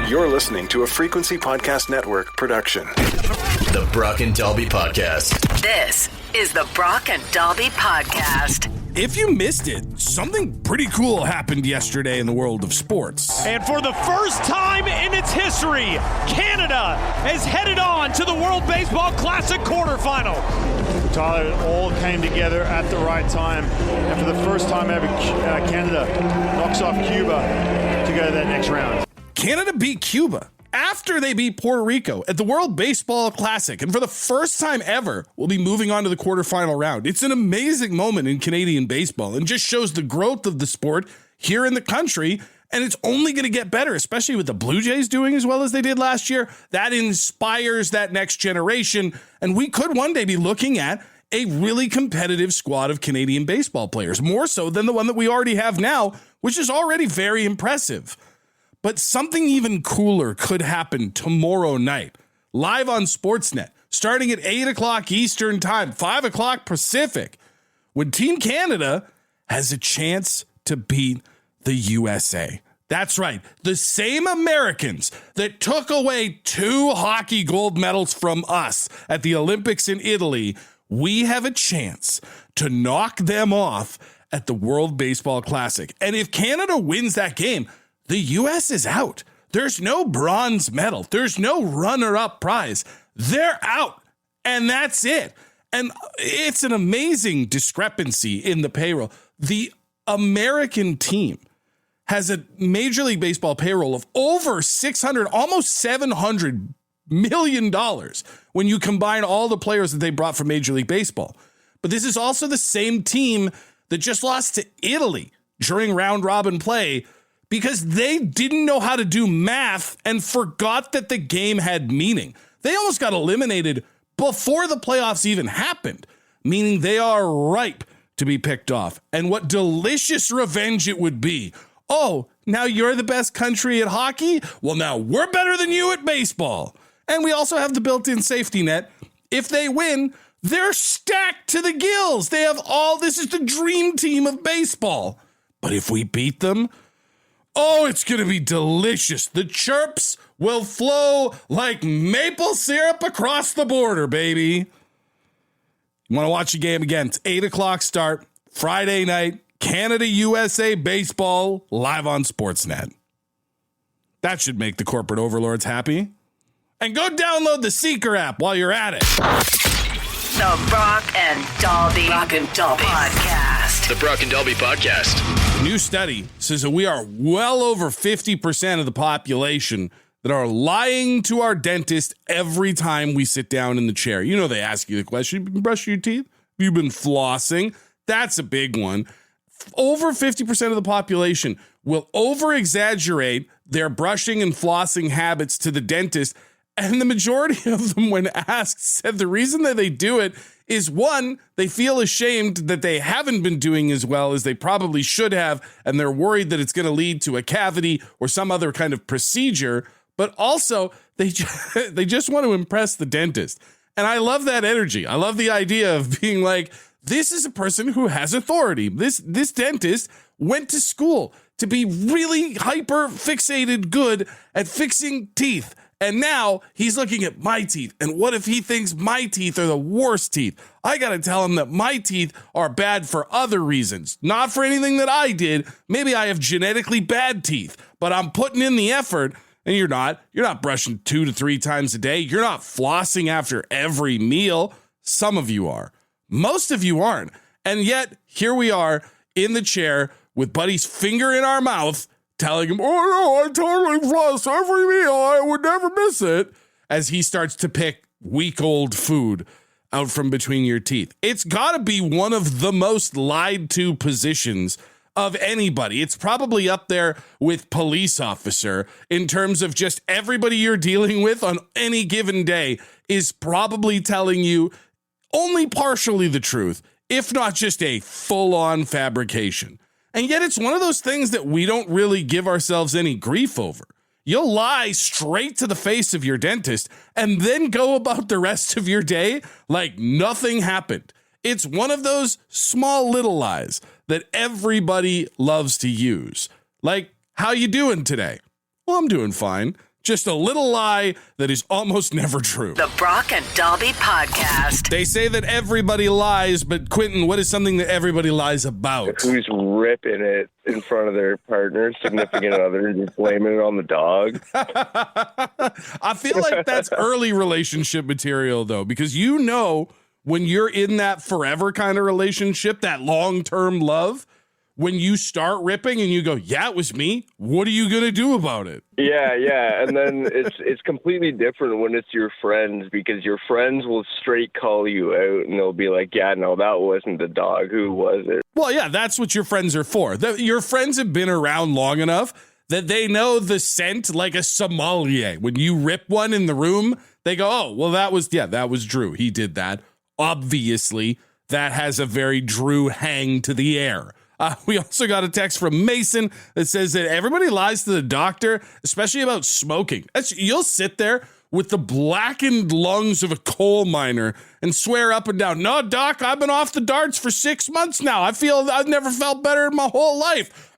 You're listening to a Frequency Podcast Network production. The Brock and Dalby Podcast. This is the Brock and Dalby Podcast. If you missed it, something pretty cool happened yesterday in the world of sports. And for the first time in its history, Canada has headed on to the World Baseball Classic quarterfinal. Tyler, it all came together at the right time. And for the first time ever, Canada knocks off Cuba to go to that next round. Canada beat Cuba after they beat Puerto Rico at the World Baseball Classic. And for the first time ever, we'll be moving on to the quarterfinal round. It's an amazing moment in Canadian baseball and just shows the growth of the sport here in the country. And it's only going to get better, especially with the Blue Jays doing as well as they did last year. That inspires that next generation. And we could one day be looking at a really competitive squad of Canadian baseball players, more so than the one that we already have now, which is already very impressive. But something even cooler could happen tomorrow night, live on Sportsnet, starting at 8 o'clock Eastern Time, 5 o'clock Pacific, when Team Canada has a chance to beat the USA. That's right, the same Americans that took away 2 hockey gold medals from us at the Olympics in Italy. We have a chance to knock them off at the World Baseball Classic. And if Canada wins that game, the U.S. is out. There's no bronze medal. There's no runner-up prize. They're out. And that's it. And it's an amazing discrepancy in the payroll. The American team has a Major League Baseball payroll of over $600, almost $700 million when you combine all the players that they brought from Major League Baseball. But this is also the same team that just lost to Italy during round-robin play because they didn't know how to do math and forgot that the game had meaning. They almost got eliminated before the playoffs even happened, meaning they are ripe to be picked off. And what delicious revenge it would be. Oh, now you're the best country at hockey? Well, now we're better than you at baseball. And we also have the built-in safety net. If they win, they're stacked to the gills. They have this is the dream team of baseball. But if we beat them, oh, it's going to be delicious. The chirps will flow like maple syrup across the border, baby. You want to watch the game again? It's 8 o'clock start, Friday night, Canada-USA baseball, live on Sportsnet. That should make the corporate overlords happy. And go download the Seeker app while you're at it. The Brock and Dalby Podcast. The Brock and Dalby Podcast. A new study says that we are well over 50% of the population that are lying to our dentist every time we sit down in the chair. You know, they ask you the question, have you been brushing your teeth? Have you been flossing? That's a big one. Over 50% of the population will over-exaggerate their brushing and flossing habits to the dentist. And the majority of them, when asked, said the reason that they do it is, one, they feel ashamed that they haven't been doing as well as they probably should have, and they're worried that it's going to lead to a cavity or some other kind of procedure. But also, they just want to impress the dentist. And I love that energy. I love the idea of being like, this is a person who has authority. This dentist went to school to be really hyper fixated good at fixing teeth. And now he's looking at my teeth. And what if he thinks my teeth are the worst teeth? I got to tell him that my teeth are bad for other reasons, not for anything that I did. Maybe I have genetically bad teeth, but I'm putting in the effort. And you're not brushing 2 to 3 times a day. You're not flossing after every meal. Some of you are. Most of you aren't. And yet here we are in the chair with Buddy's finger in our mouth, telling him, oh, no, I totally floss every meal. I would never miss it. As he starts to pick week-old food out from between your teeth. It's got to be one of the most lied to positions of anybody. It's probably up there with police officer in terms of just everybody you're dealing with on any given day is probably telling you only partially the truth, if not just a full-on fabrication. And yet it's one of those things that we don't really give ourselves any grief over. You'll lie straight to the face of your dentist and then go about the rest of your day like nothing happened. It's one of those small little lies that everybody loves to use. Like, how you doing today? Well, I'm doing fine. just a little lie that is almost never true. The Brock and Dalby Podcast. They say that everybody lies, but Quentin, what is something that everybody lies about? Who's ripping it in front of their partner, significant other, and just blaming it on the dog? I feel like that's early relationship material, though, because when you're in that forever kind of relationship, that long-term love, when you start ripping and you go, yeah, it was me, what are you going to do about it? Yeah. And then it's completely different when it's your friends, because your friends will straight call you out and they'll be like, yeah, no, that wasn't the dog. Who was it? Well, yeah, that's what your friends are for. Your friends have been around long enough that they know the scent like a sommelier. When you rip one in the room, they go, oh, well, that was Drew. He did that. Obviously, that has a very Drew hang to the air. We also got a text from Mason that says that everybody lies to the doctor, especially about smoking. You'll sit there with the blackened lungs of a coal miner and swear up and down, no, doc, I've been off the darts for 6 months now. I've never felt better in my whole life.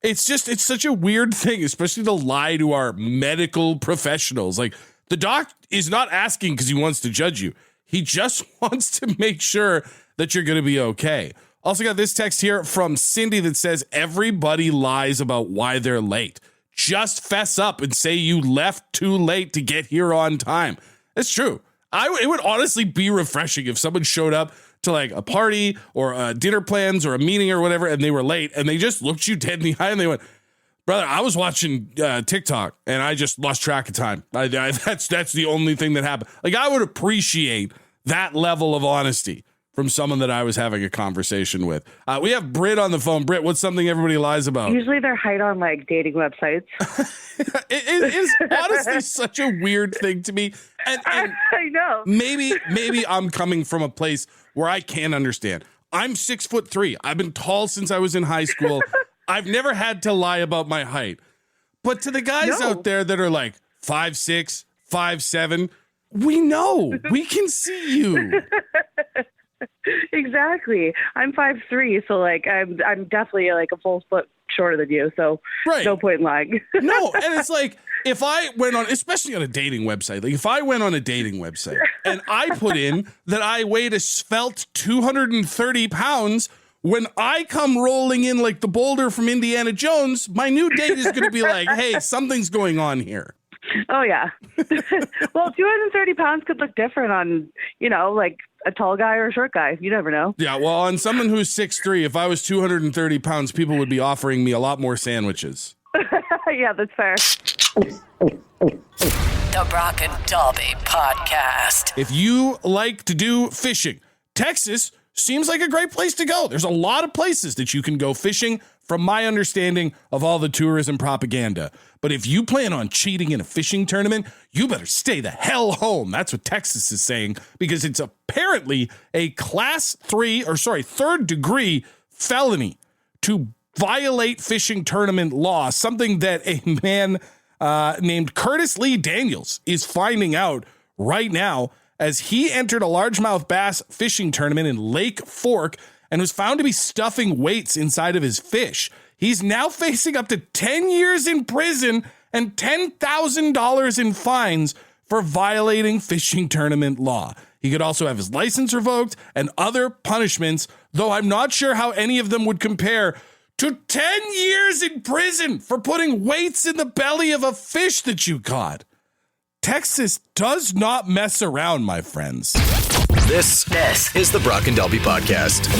It's such a weird thing, especially to lie to our medical professionals. Like, the doc is not asking because he wants to judge you. He just wants to make sure that you're going to be okay. Also got this text here from Cindy that says everybody lies about why they're late. Just fess up and say you left too late to get here on time. It's true. It would honestly be refreshing if someone showed up to like a party or dinner plans or a meeting or whatever, and they were late and they just looked you dead in the eye and they went, brother, I was watching TikTok and I just lost track of time. That's the only thing that happened. Like, I would appreciate that level of honesty from someone that I was having a conversation with. We have Britt on the phone. Britt, what's something everybody lies about? Usually they're hide on like dating websites. it is honestly such a weird thing to me. And I know. Maybe I'm coming from a place where I can't understand. I'm 6'3". I've been tall since I was in high school. I've never had to lie about my height. But to the guys out there that are like 5'6", 5'7", we know. We can see you. Exactly. I'm 5'3", so like I'm definitely like a full foot shorter than you. So no point in lying. No, and it's like if I went on, especially on a dating website, like if I went on a dating website and I put in that I weighed a svelte 230 pounds, when I come rolling in like the boulder from Indiana Jones, my new date is going to be like, hey, something's going on here. Oh, yeah. Well, 230 pounds could look different on, like a tall guy or a short guy. You never know. Yeah, well, on someone who's 6'3", if I was 230 pounds, people would be offering me a lot more sandwiches. Yeah, that's fair. The Brock and Dalby Podcast. If you like to do fishing, Texas seems like a great place to go. There's a lot of places that you can go fishing from my understanding of all the tourism propaganda. But if you plan on cheating in a fishing tournament, you better stay the hell home. That's what Texas is saying, because it's apparently a third degree felony to violate fishing tournament law, something that a man named Curtis Lee Daniels is finding out right now as he entered a largemouth bass fishing tournament in Lake Fork and was found to be stuffing weights inside of his fish. He's now facing up to 10 years in prison and $10,000 in fines for violating fishing tournament law. He could also have his license revoked and other punishments, though I'm not sure how any of them would compare to 10 years in prison for putting weights in the belly of a fish that you caught. Texas does not mess around, my friends. This is the Brock and Dalby Podcast.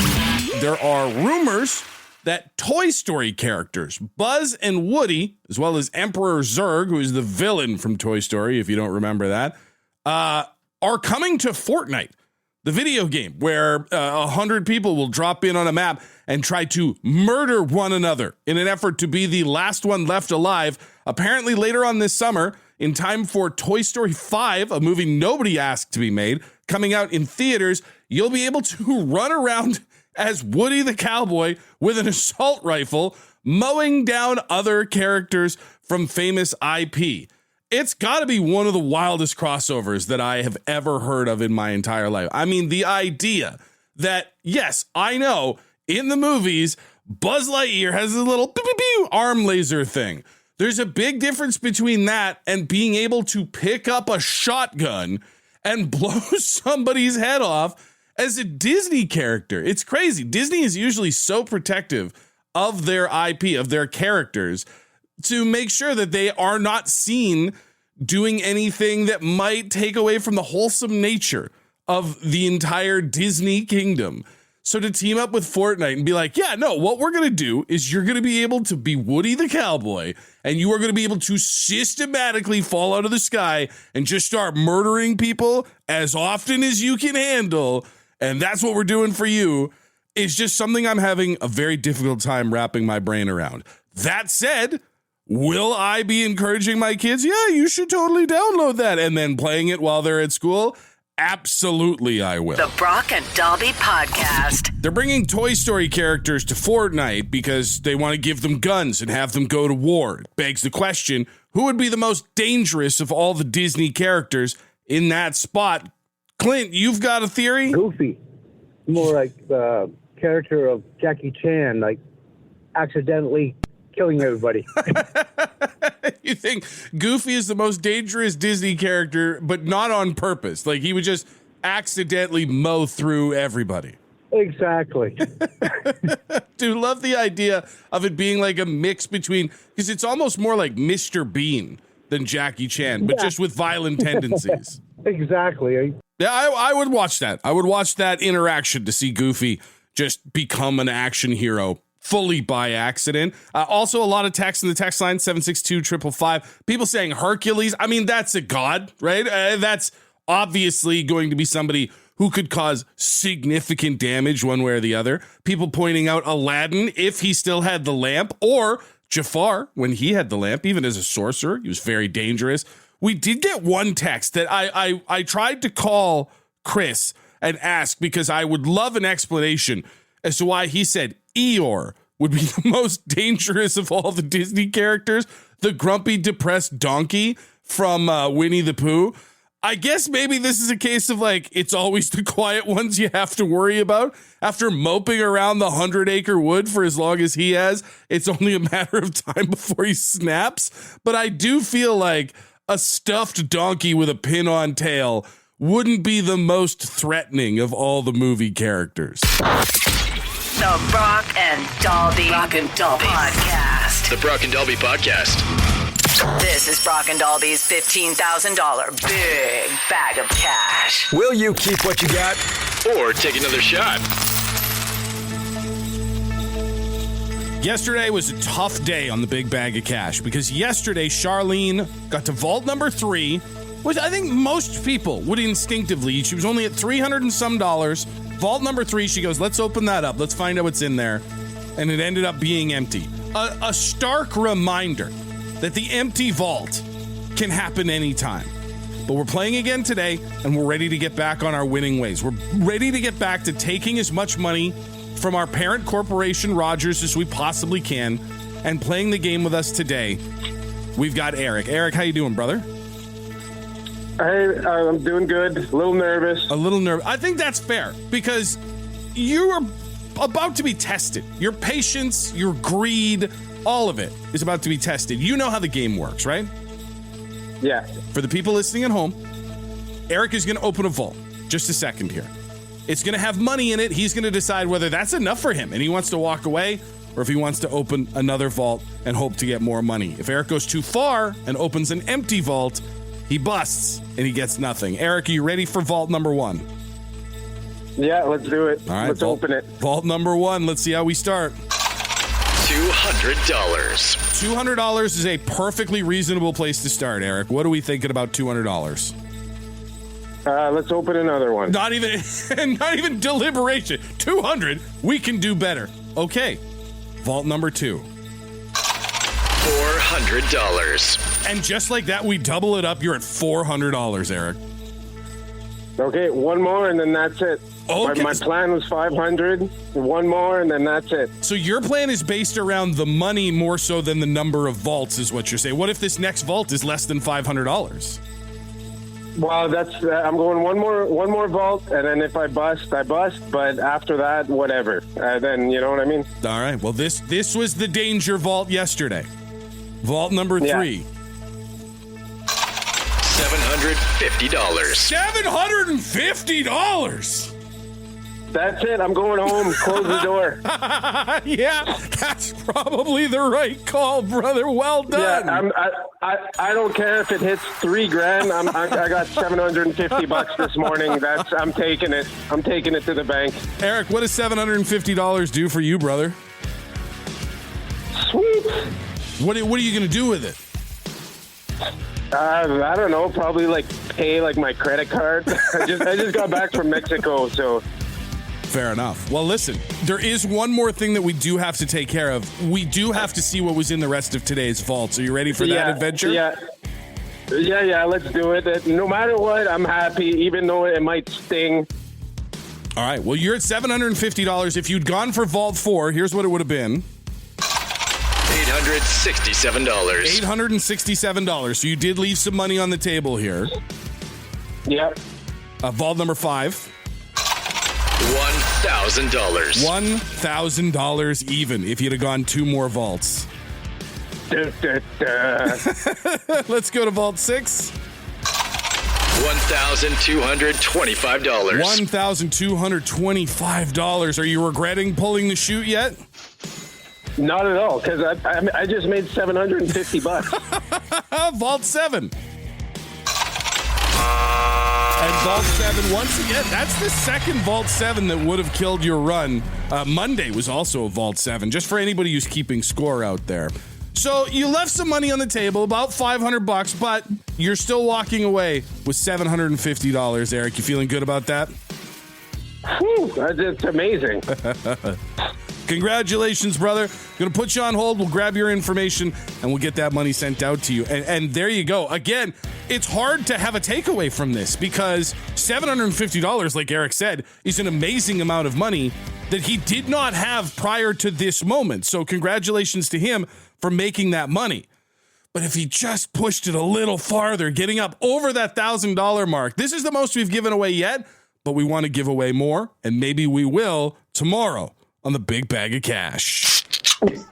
There are rumors that Toy Story characters, Buzz and Woody, as well as Emperor Zurg, who is the villain from Toy Story, if you don't remember that, are coming to Fortnite, the video game where 100 people will drop in on a map and try to murder one another in an effort to be the last one left alive. Apparently later on this summer, in time for Toy Story 5, a movie nobody asked to be made, coming out in theaters, you'll be able to run around as Woody the Cowboy with an assault rifle, mowing down other characters from famous IP. It's got to be one of the wildest crossovers that I have ever heard of in my entire life. I mean, the idea that, yes, I know, in the movies, Buzz Lightyear has a little pew, pew, pew arm laser thing. There's a big difference between that and being able to pick up a shotgun and blow somebody's head off as a Disney character. It's crazy. Disney is usually so protective of their IP, of their characters, to make sure that they are not seen doing anything that might take away from the wholesome nature of the entire Disney kingdom. So to team up with Fortnite and be like, yeah, no, what we're going to do is you're going to be able to be Woody the cowboy, and you are going to be able to systematically fall out of the sky and just start murdering people as often as you can handle. And that's what we're doing for you. Is just something I'm having a very difficult time wrapping my brain around. That said, will I be encouraging my kids? Yeah, you should totally download that and then playing it while they're at school. Absolutely, I will. The Brock and Dalby Podcast. They're bringing Toy Story characters to Fortnite because they want to give them guns and have them go to war. It begs the question, who would be the most dangerous of all the Disney characters in that spot? Clint, you've got a theory? Goofy. More like the character of Jackie Chan, like accidentally killing everybody. You think Goofy is the most dangerous Disney character, but not on purpose? Like he would just accidentally mow through everybody. Exactly. Dude, love the idea of it being like a mix between, because it's almost more like Mr. Bean than Jackie Chan, but just with violent tendencies. Exactly. Yeah, I would watch that. I would watch that interaction to see Goofy just become an action hero fully by accident. Also, a lot of text in the text line, 762-555. People saying Hercules. I mean, that's a god, right? That's obviously going to be somebody who could cause significant damage one way or the other. People pointing out Aladdin if he still had the lamp, or Jafar when he had the lamp. Even as a sorcerer, he was very dangerous. We did get one text that I tried to call Chris and ask because I would love an explanation as to why he said Eeyore would be the most dangerous of all the Disney characters, the grumpy, depressed donkey from Winnie the Pooh. I guess maybe this is a case of like, it's always the quiet ones you have to worry about. After moping around the 100-acre wood for as long as he has, it's only a matter of time before he snaps. But I do feel like a stuffed donkey with a pin-on tail wouldn't be the most threatening of all the movie characters. The Brock and Dalby Podcast. The Brock and Dalby Podcast. This is Brock and Dalby's $15,000 big bag of cash. Will you keep what you got or take another shot? Yesterday was a tough day on the big bag of cash because yesterday Charlene got to vault number 3, which I think most people would instinctively. She was only at $300 and some. Vault number 3, she goes, let's open that up. Let's find out what's in there. And it ended up being empty. A stark reminder that the empty vault can happen anytime. But we're playing again today, and we're ready to get back on our winning ways. We're ready to get back to taking as much money from our parent corporation, Rogers, as we possibly can, and playing the game with us today. We've got Eric. Eric, how you doing, brother? Hey, I'm doing good. A little nervous. I think that's fair because you are about to be tested. Your patience, your greed, all of it is about to be tested. You know how the game works, right? Yeah. For the people listening at home, Eric is going to open a vault. Just a second here. It's going to have money in it. He's going to decide whether that's enough for him and he wants to walk away, or if he wants to open another vault and hope to get more money. If Eric goes too far and opens an empty vault, he busts and he gets nothing. Eric, are you ready for vault number 1? Yeah, let's do it. All right, let's open it. Vault number 1. Let's see how we start. $200. $200 is a perfectly reasonable place to start, Eric. What are we thinking about $200? Let's open another one. Not even deliberation. 200. We can do better. Okay. Vault number 2. $400. And just like that, we double it up. You're at $400, Eric. Okay, one more and then that's it. Okay. My plan was 500. One more and then that's it. So your plan is based around the money more so than the number of vaults, is what you're saying. What if this next vault is less than $500? Well, that's I'm going one more vault, and then if I bust, I bust. But after that, whatever. Then you know what I mean. All right. Well, this was the danger vault yesterday. Vault number 3. $750. $750. That's it. I'm going home. Close the door. Yeah, that's probably the right call, brother. Well done. Yeah, I don't care if it hits $3,000. I got $750 this morning. I'm taking it. I'm taking it to the bank. Eric, what does $750 do for you, brother? Sweet. What are you going to do with it? I don't know. Probably pay my credit card. I just got back from Mexico, so. Fair enough. Well, listen, there is one more thing that we do have to take care of. We do have to see what was in the rest of today's vaults. Are you ready for that adventure? Yeah, let's do it. No matter what, I'm happy, even though it might sting. All right, well, you're at $750. If you'd gone for Vault 4, here's what it would have been. $867. $867. So you did leave some money on the table here. Yep. Vault number 5. $1,000. $1,000 even if you'd have gone 2 more vaults. Let's go to Vault 6. $1,225. $1,225. Are you regretting pulling the chute yet? Not at all, because I just made $750. Vault 7. And Vault 7, once again, that's the second Vault 7 that would have killed your run. Monday was also a Vault 7, just for anybody who's keeping score out there. So you left some money on the table, about $500, but you're still walking away with $750, Eric. You feeling good about that? Whew, it's amazing. Congratulations, brother. Going to put you on hold. We'll grab your information and we'll get that money sent out to you. And there you go. Again, it's hard to have a takeaway from this because $750, like Eric said, is an amazing amount of money that he did not have prior to this moment. So congratulations to him for making that money. But if he just pushed it a little farther, getting up over that $1,000 mark, this is the most we've given away yet, but we want to give away more, and maybe we will tomorrow on the Big Bag of Cash. The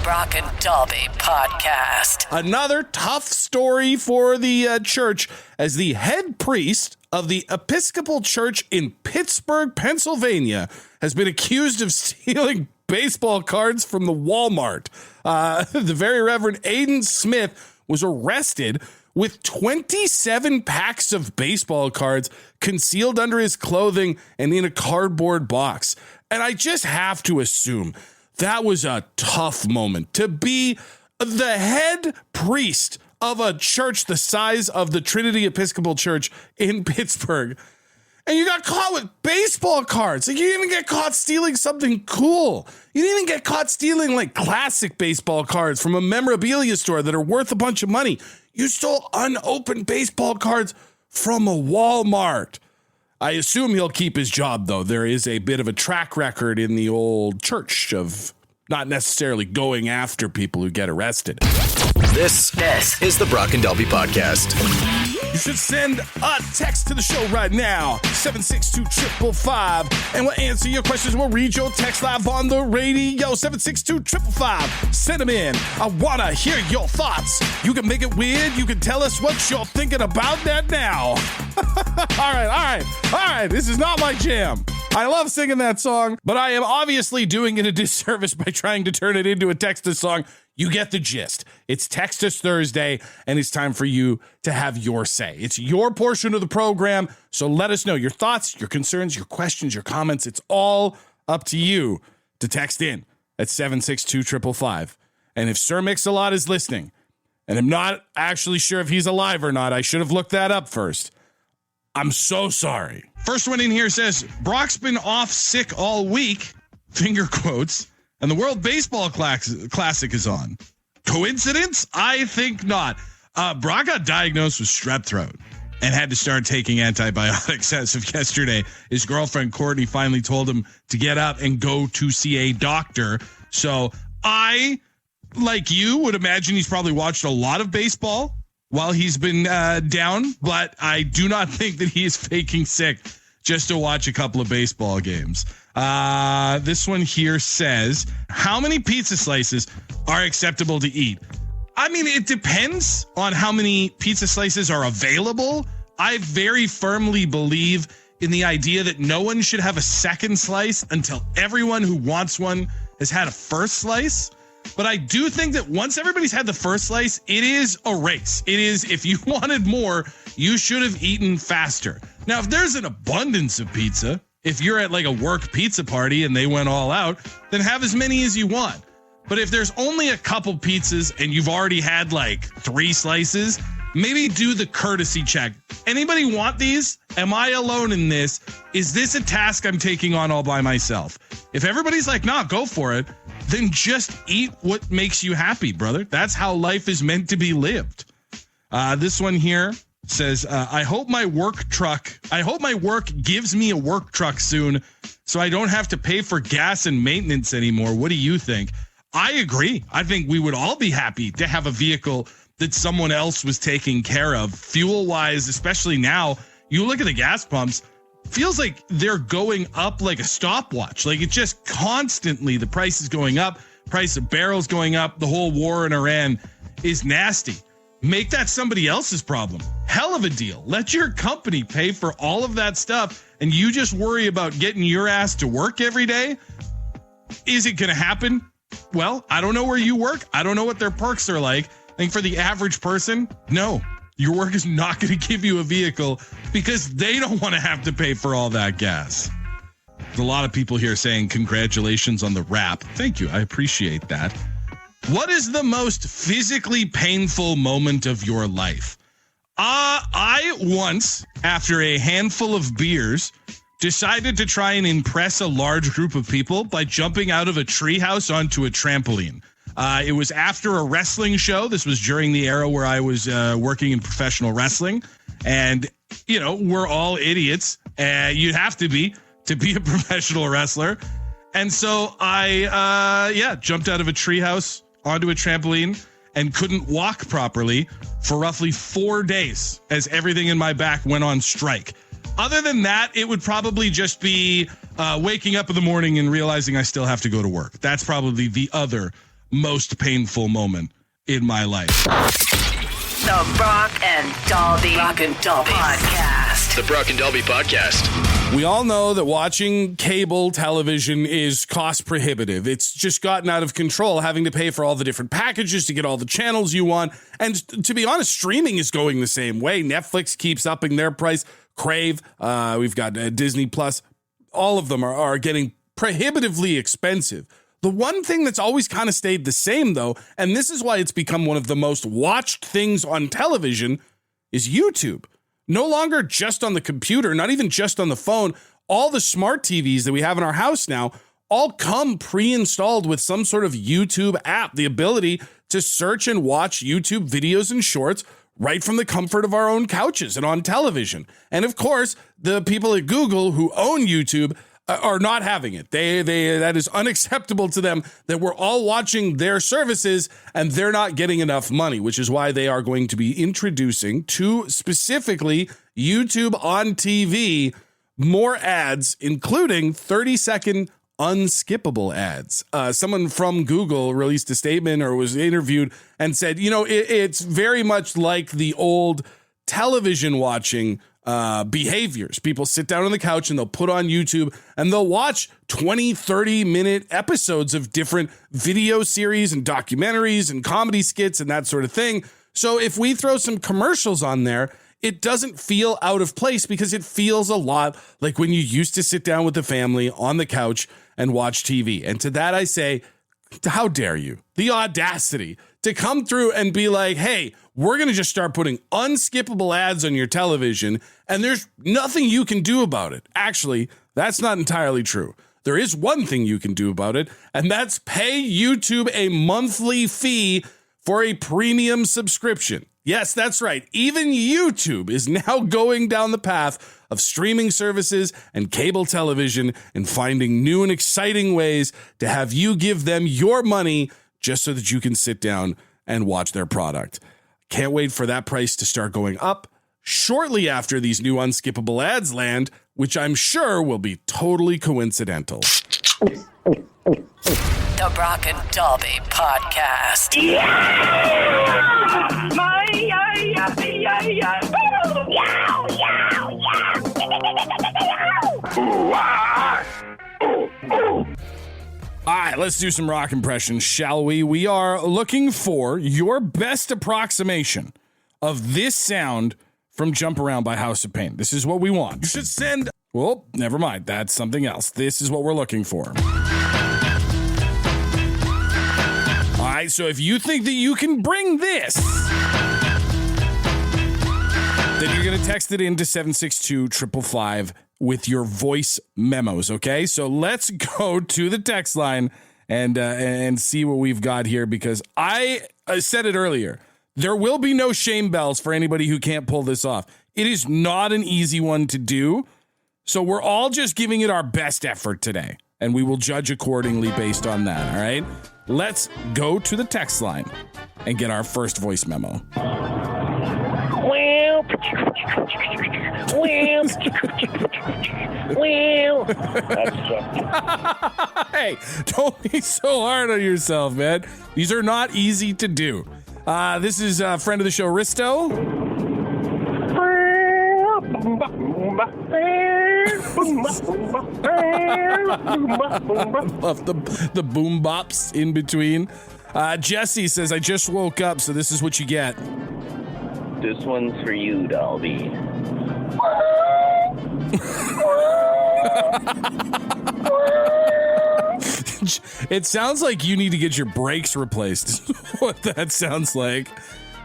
Brock and Dalby Podcast. Another tough story for the church as the head priest of the Episcopal Church in Pittsburgh, Pennsylvania, has been accused of stealing baseball cards from the Walmart. The very Reverend Aiden Smith was arrested with 27 packs of baseball cards concealed under his clothing and in a cardboard box. And I just have to assume that was a tough moment to be the head priest of a church the size of the Trinity Episcopal Church in Pittsburgh. And you got caught with baseball cards. Like, you didn't even get caught stealing something cool. You didn't even get caught stealing classic baseball cards from a memorabilia store that are worth a bunch of money. You stole unopened baseball cards from a Walmart. I assume he'll keep his job, though. There is a bit of a track record in the old church of not necessarily going after people who get arrested. This is the Brock and Dalby Podcast. You should send a text to the show right now, 762-555, and we'll answer your questions. We'll read your text live on the radio, 762-555. Send them in. I want to hear your thoughts. You can make it weird. You can tell us what you're thinking about that now. All right. This is not my jam. I love singing that song, but I am obviously doing it a disservice by trying to turn it into a text-us song. You get the gist. It's Text Us Thursday, and it's time for you to have your say. It's your portion of the program, so let us know your thoughts, your concerns, your questions, your comments. It's all up to you to text in at 762-555. And if Sir Mix-a-Lot is listening, and I'm not actually sure if he's alive or not, I should have looked that up first. I'm so sorry. First one in here says, Brock's been off sick all week, finger quotes, and the World Baseball Classic is on. Coincidence? I think not. Brock got diagnosed with strep throat and had to start taking antibiotics as of yesterday. His girlfriend, Courtney, finally told him to get up and go to see a doctor. So I, like you, would imagine he's probably watched a lot of baseball while he's been down, but I do not think that he is faking sick just to watch a couple of baseball games. This one here says, how many pizza slices are acceptable to eat? I mean, it depends on how many pizza slices are available. I very firmly believe in the idea that no one should have a second slice until everyone who wants one has had a first slice. But I do think that once everybody's had the first slice, it is a race. It is, if you wanted more, you should have eaten faster. Now, if there's an abundance of pizza, if you're at like a work pizza party and they went all out, then have as many as you want. But if there's only a couple pizzas and you've already had like 3 slices, maybe do the courtesy check. Anybody want these? Am I alone in this? Is this a task I'm taking on all by myself? If everybody's like, nah, go for it, then just eat what makes you happy, brother. That's how life is meant to be lived. This one here says, I hope my work gives me a work truck soon so I don't have to pay for gas and maintenance anymore. What do you think? I agree. I think we would all be happy to have a vehicle that someone else was taking care of. Fuel-wise, especially now, you look at the gas pumps, feels like they're going up like a stopwatch. Like it's just constantly, the price is going up, price of barrels going up. The whole war in Iran is nasty. Make that somebody else's problem. Hell of a deal. Let your company pay for all of that stuff and you just worry about getting your ass to work every day. Is it going to happen? Well, I don't know where you work. I don't know what their perks are like. I think for the average person, no, your work is not going to give you a vehicle because they don't want to have to pay for all that gas. There's a lot of people here saying congratulations on the wrap. Thank you. I appreciate that. What is the most physically painful moment of your life? I once, after a handful of beers, decided to try and impress a large group of people by jumping out of a treehouse onto a trampoline. It was after a wrestling show. This was during the era where I was working in professional wrestling. And, you know, we're all idiots. You'd have to be a professional wrestler. And so I jumped out of a treehouse onto a trampoline and couldn't walk properly for roughly 4 days as everything in my back went on strike. Other than that, it would probably just be waking up in the morning and realizing I still have to go to work. That's probably the other most painful moment in my life. The Brock and Dalby Podcast. The Brock and Dalby Podcast. We all know that watching cable television is cost prohibitive. It's just gotten out of control, having to pay for all the different packages to get all the channels you want. And to be honest, streaming is going the same way. Netflix keeps upping their price. Crave, we've got Disney Plus. All of them are getting prohibitively expensive. The one thing that's always kind of stayed the same, though, and this is why it's become one of the most watched things on television, is YouTube. No longer just on the computer, not even just on the phone. All the smart TVs that we have in our house now all come pre-installed with some sort of YouTube app, the ability to search and watch YouTube videos and shorts right from the comfort of our own couches and on television. And of course, the people at Google who own YouTube are not having it. That is unacceptable to them that we're all watching their services and they're not getting enough money, which is why they are going to be introducing to specifically YouTube on TV more ads, including 30-second unskippable ads. Someone from Google released a statement or was interviewed and said, you know, it's very much like the old television watching behaviors. People sit down on the couch and they'll put on YouTube and they'll watch 20, 30-minute episodes of different video series and documentaries and comedy skits and that sort of thing. So if we throw some commercials on there, it doesn't feel out of place because it feels a lot like when you used to sit down with the family on the couch and watch TV. And to that I say, how dare you? The audacity to come through and be like, hey, we're going to just start putting unskippable ads on your television and there's nothing you can do about it. Actually, that's not entirely true. There is one thing you can do about it, and that's pay YouTube a monthly fee for a premium subscription. Yes, that's right. Even YouTube is now going down the path of streaming services and cable television and finding new and exciting ways to have you give them your money just so that you can sit down and watch their product. Can't wait for that price to start going up shortly after these new unskippable ads land. which I'm sure will be totally coincidental. The Brock and Dalby Podcast. All right, let's do some rock impressions, shall we? We are looking for your best approximation of this sound from Jump Around by House of Pain. This is what we want. You should send... Well, never mind. That's something else. This is what we're looking for. All right, so if you think that you can bring this, then you're going to text it into 762-555 with your voice memos, okay? So let's go to the text line and see what we've got here, because I said it earlier. There will be no shame bells for anybody who can't pull this off. It is not an easy one to do, so we're all just giving it our best effort today, and we will judge accordingly based on that, all right? Let's go to the text line and get our first voice memo. Hey, don't be so hard on yourself, man. These are not easy to do. This is a friend of the show, Risto. Love the boom bops in between. Jesse says, I just woke up, so this is what you get. This one's for you, Dalby. It sounds like you need to get your brakes replaced. What that sounds like.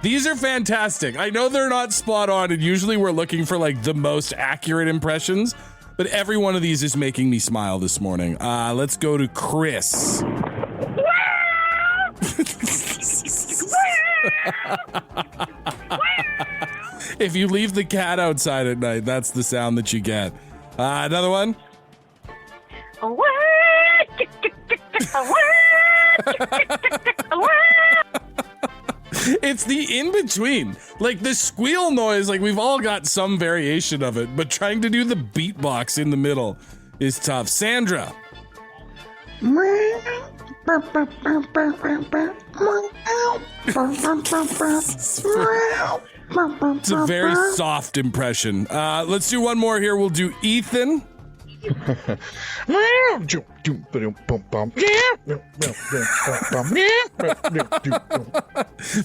These are fantastic. I know they're not spot on, and usually we're looking for like the most accurate impressions, but every one of these is making me smile this morning. Let's go to Chris. If you leave the cat outside at night, that's the sound that you get. Another one. It's the in-between. Like the squeal noise, like we've all got some variation of it, but trying to do the beatbox in the middle is tough. Sandra. It's a very soft impression. Let's do one more here. We'll do Ethan.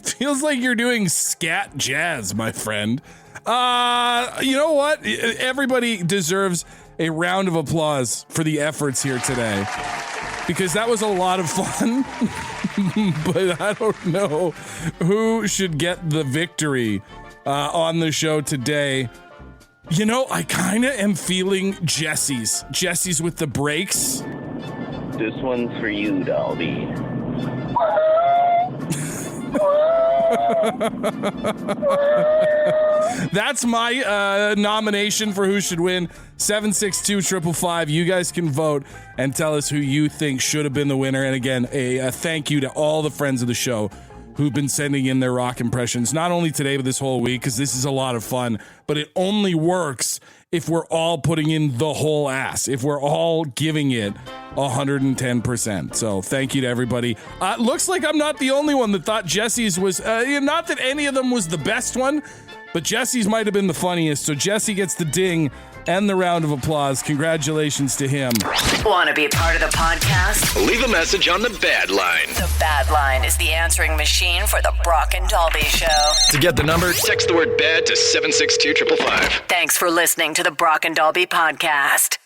Feels like you're doing scat jazz, my friend. You know what? Everybody deserves a round of applause for the efforts here today, because that was a lot of fun. But I don't know who should get the victory on the show today. You know, I kind of am feeling Jesse's. Jesse's with the brakes. This one's for you, Dalby. That's my nomination for who should win. 762-555. You guys can vote and tell us who you think should have been the winner. And again, a thank you to all the friends of the show who've been sending in their rock impressions, not only today, but this whole week, because this is a lot of fun. But it only works if we're all putting in the whole ass, if we're all giving it 110%. So thank you to everybody. Looks like I'm not the only one that thought Jesse's was, not that any of them was the best one, but Jesse's might have been the funniest. So Jesse gets the ding and the round of applause. Congratulations to him. Want to be a part of the podcast? Leave a message on the BAD line. The BAD line is the answering machine for the Brock and Dalby Show. To get the number, text the word BAD to 762-555. Thanks for listening to the Brock and Dalby Podcast.